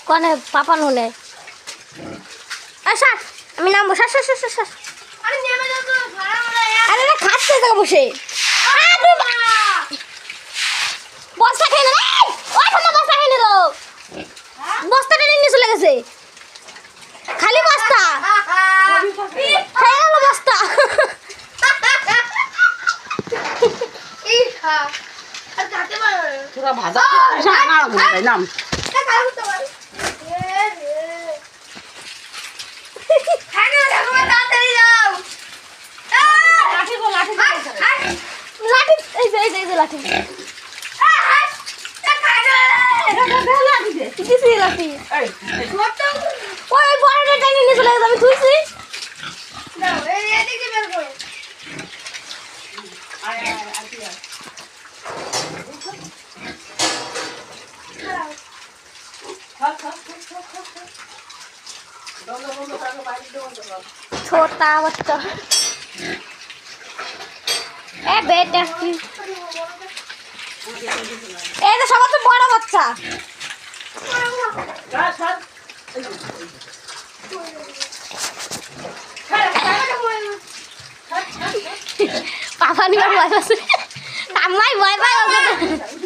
কনে পাপা নুনে আমি নামবো আরে না খাচ্ছে তো বসে বস্তা খেয়ে নিল বস্তা খেয়ে নিল বস্তাটা নিয়ে চলে গেছে খালি বস্তা খেয়ে গেল বস্তা তোরা ভাজা নাম লাঠি ওই বড়টা টাইম নিয়ে চলে গেছে আমি তুলছি छोटा बच्चा ए बेटा ए तो सबसे बड़ा बच्चा पापा नहीं भय पासे अम्मा भय पाए